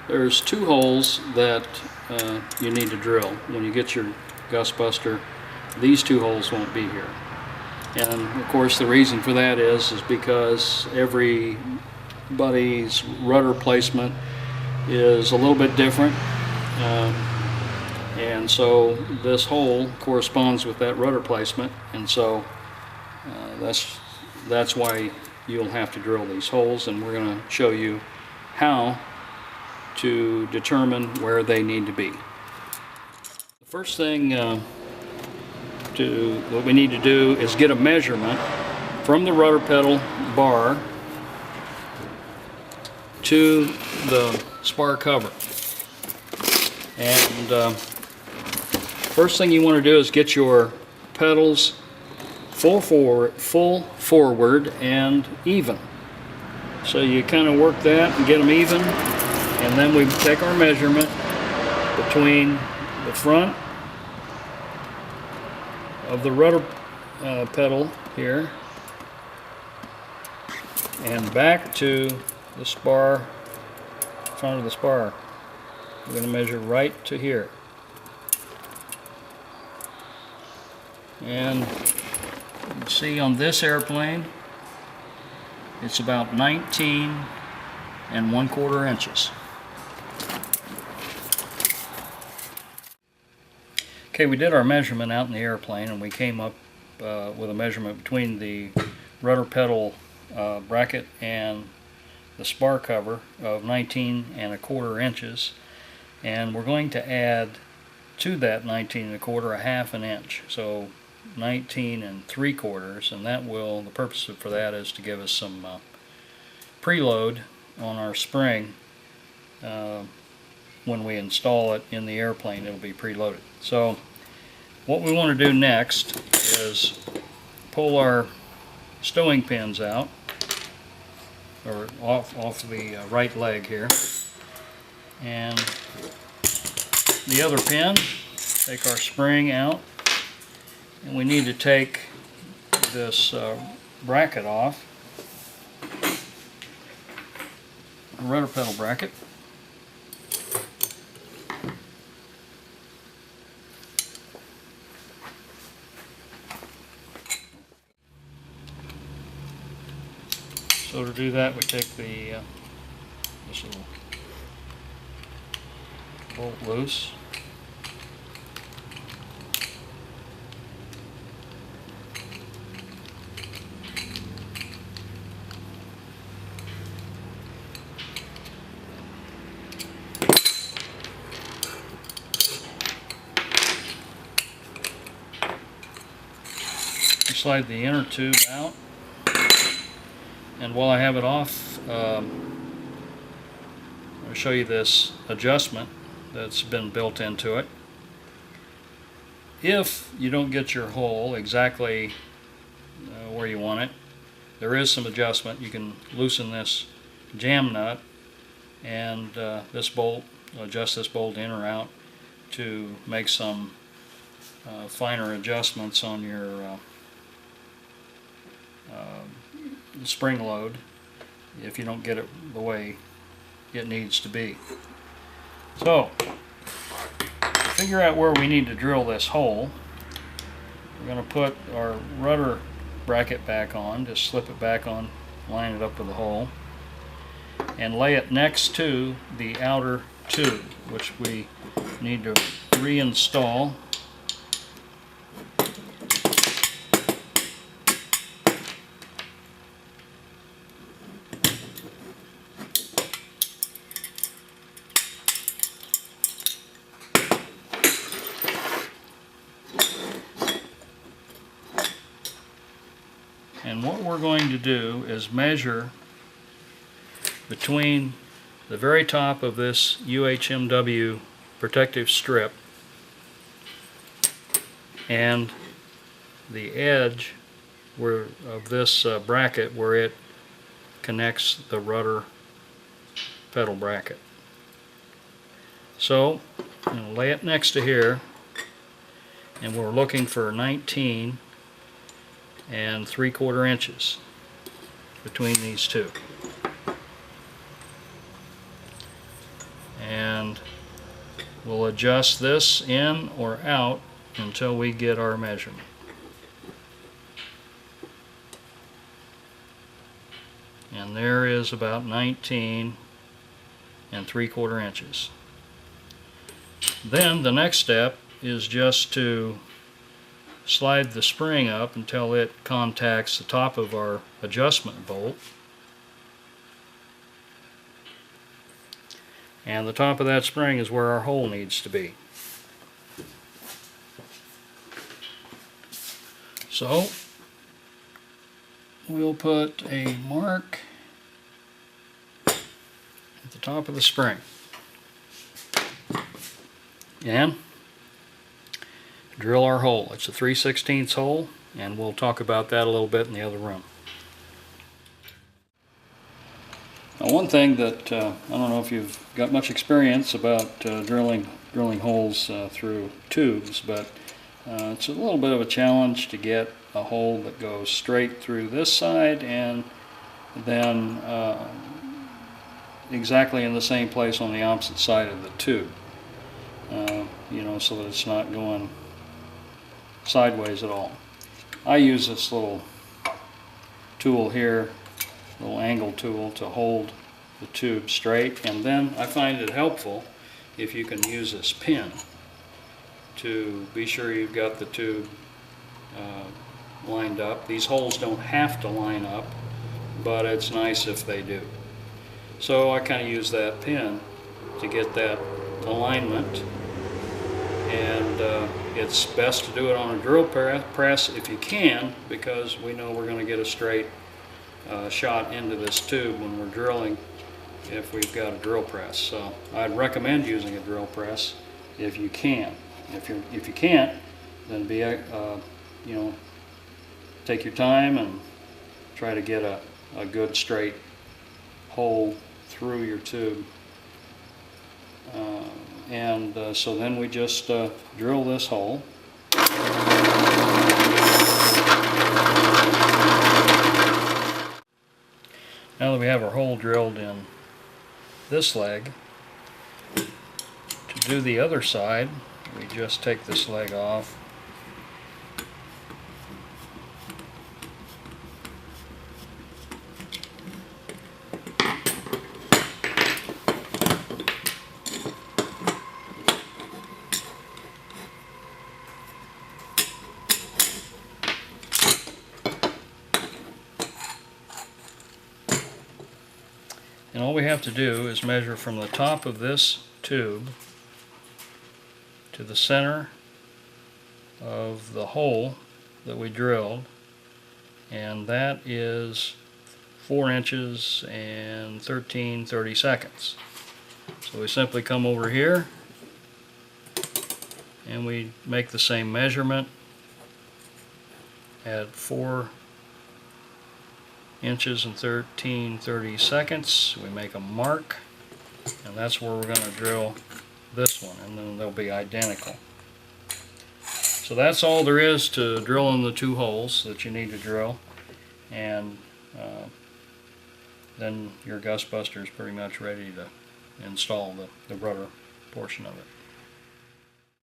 There's two holes that you need to drill. When you get your GustBuster, these two holes won't be here. And of course the reason for that is because everybody's rudder placement is a little bit different. And so this hole corresponds with that rudder placement, and so that's why you'll have to drill these holes, and we're going to show you how to determine where they need to be. The first thing what we need to do is get a measurement from the rudder pedal bar to the spar cover. And first thing you want to do is get your pedals full forward and even. So you kind of work that and get them even, and then we take our measurement between the front of the rudder pedal here and back to the spar, front of the spar. We're going to measure right to here. And you can see on this airplane it's about 19 1/4 inches. Okay, we did our measurement out in the airplane, and we came up with a measurement between the rudder pedal bracket and the spar cover of 19 1/4 inches, and we're going to add to that 19 1/4 a half an inch, so 19 3/4, and that will, the purpose for that is to give us some preload on our spring. When we install it in the airplane, it'll be preloaded. So what we want to do next is pull our stowing pins out, or off the right leg here, and the other pin, take our spring out, and we need to take this bracket off, rudder pedal bracket. So to do that, we take the this little bolt loose. Slide the inner tube out, and while I have it off, I'll show you this adjustment that's been built into it. If you don't get your hole exactly where you want it, there is some adjustment. You can loosen this jam nut, and this bolt, adjust this bolt in or out to make some finer adjustments on your spring load if you don't get it the way it needs to be. So to figure out where we need to drill this hole, we're going to put our rudder bracket back on, just slip it back on, line it up with the hole, and lay it next to the outer tube, which we need to reinstall. And what we're going to do is measure between the very top of this UHMW protective strip and the edge of this bracket where it connects the rudder pedal bracket. So I'm going to lay it next to here, and we're looking for 19 3/4 inches between these two. and we'll adjust this in or out until we get our measurement. And there is about 19 3/4 inches. Then the next step is just to slide the spring up until it contacts the top of our adjustment bolt. And the top of that spring is where our hole needs to be. So we'll put a mark at the top of the spring and drill our hole. It's a 3/16 hole, and we'll talk about that a little bit in the other room. Now, one thing that I don't know if you've got much experience about drilling holes through tubes, but it's a little bit of a challenge to get a hole that goes straight through this side and then exactly in the same place on the opposite side of the tube. You know, so that it's not going sideways at all. I use this little tool here, little angle tool, to hold the tube straight, and then I find it helpful if you can use this pin to be sure you've got the tube lined up. These holes don't have to line up, but it's nice if they do. So I kind of use that pin to get that alignment, and it's best to do it on a drill press if you can, because we know we're going to get a straight shot into this tube when we're drilling if we've got a drill press. So I'd recommend using a drill press if you can. If you can't, then you know, take your time and try to get a good straight hole through your tube. So then we just drill this hole. Now that we have our hole drilled in this leg, to do the other side, we just take this leg off . And all we have to do is measure from the top of this tube to the center of the hole that we drilled, and that is 4 inches and 13/32. So we simply come over here and we make the same measurement at 4 inches and 13/32. We make a mark, and that's where we're going to drill this one, and then they'll be identical. So that's all there is to drilling the 2 holes that you need to drill, and then your GustBuster is pretty much ready to install the rudder portion of it.